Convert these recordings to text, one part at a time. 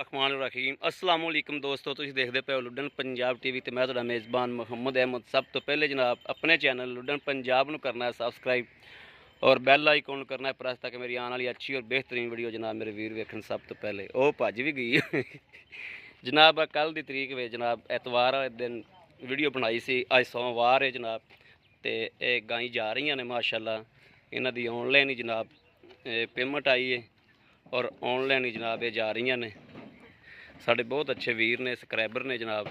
रहमान रहीम अस्सलाम वालेकुम दोस्तों, तुसीं देखदे पे हो लुडन पंजाब टीवी ते मैं तुहाडा मेज़बान मुहम्मद अहमद। सब तो पहले जनाब अपने चैनल लुडन पंजाब नूं करना है सबसक्राइब और बैल आइकन करना है प्रेस ताकि मेरी आने वाली अच्छी और बेहतरीन वीडियो जनाब मेरे वीर वेखन सब तो पहले। वो भज भी गई जनाब कल की तरीक वे जनाब एतवार वाले दिन वीडियो बनाई सी। अज सोमवार है जनाब ते ये गाई जा रही ने माशाअल्लाह। इन्हां दी ऑनलाइन ही जनाब पेमेंट आई है और ऑनलाइन ही जनाब ये जा रही ने। साढ़े बहुत अच्छे वीर ने सबसक्राइबर ने जनाब।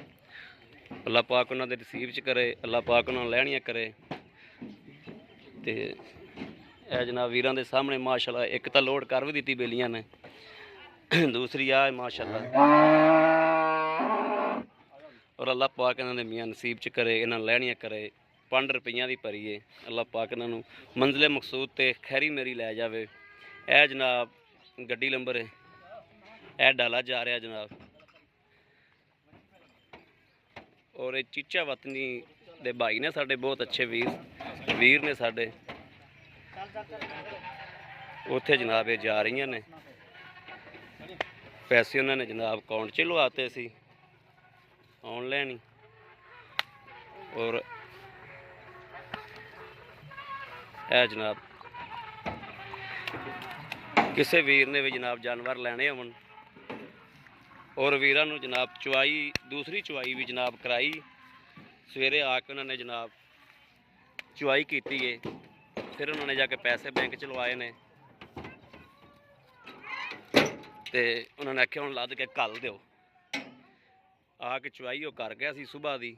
अल्लाह पाक उन्होंने रिसीव च करे, अल्लाह पाक उन्होंने लैनियां करे। तो यह जनाब वीरां दे सामने माशाअल्लाह एक तो लोड कर भी दी बेलियां ने, दूसरी आ माशाअल्लाह। और अल्लाह पाक इन्होंने मियाँ नसीब च करे, इन्होंने लैनियां करे। 5 रुपये की भरी है, अल्लाह पाक इन्होंने मंजिले मकसूद ते खैरी मेरी लै जावे। यह जनाब गड्डी नंबर है, यह डाला जा रहा जनाब। और ये चीचा वतनी दे भाई ने साढ़े बहुत अच्छे वीर ने साढ़े। उत्थे जनाब ये जा रही ने, पैसे उन्होंने जनाब अकाउंट च लवाते सी ऑनलाइन ही। और यह जनाब किसी वीर ने भी जनाब जानवर लैने होवन और वीरां नूं जनाब चुवाई दूसरी चुवाई भी जनाब कराई। सवेरे आके उन्होंने जनाब चुवाई की है, फिर उन्होंने जाके पैसे बैंक च लवाए ने ते उन्होंने आख्या हुण लद के कल दिओ। आके चुवाई वो कर गया सी सुबह दी।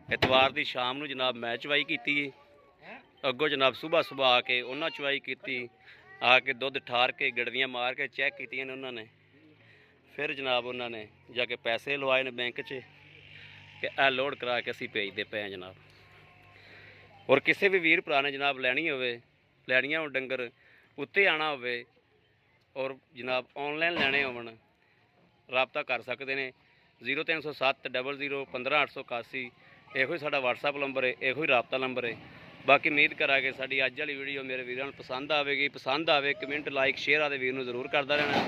एतवार दी शाम नूं जनाब मैं चुवाई की है, अगों जनाब सुबह सुबह आके उन्होंने चुवाई की। आके दुध ठार के गिड़वियाँ मार के चैक की उन्होंने, फिर जनाब उन्होंने जाके पैसे लवाए ने बैंक च कि ए लोड करा के असीं भेजते पे हैं जनाब। और किसी भी वीर भरा ने जनाब लैनी लैनियां हो डंगर उत्ते आना होवे और जनाब ऑनलाइन लैने होवन रबता कर सकते हैं। 0307 00 15 881 यो साडा WhatsApp नंबर है, यो रबता नंबर है। बाकी उम्मीद करा कि साडी अज वाली वीडियो मेरे वीरों को पसंद आएगी। पसंद आए कमेंट लाइक शेयर आदे वीर नूं जरूर करता रहना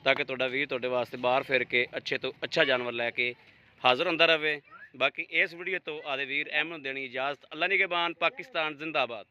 ताकि तुहाडा वीर तुहाडे वास्ते बाहर फिर के अच्छे तो अच्छा जानवर लैके हाज़र होंदा रहे। बाकी इस वीडियो तो आदे वीर अहमद देनी इजाज़त। अल्लाह निगहबान, पाकिस्तान जिंदाबाद।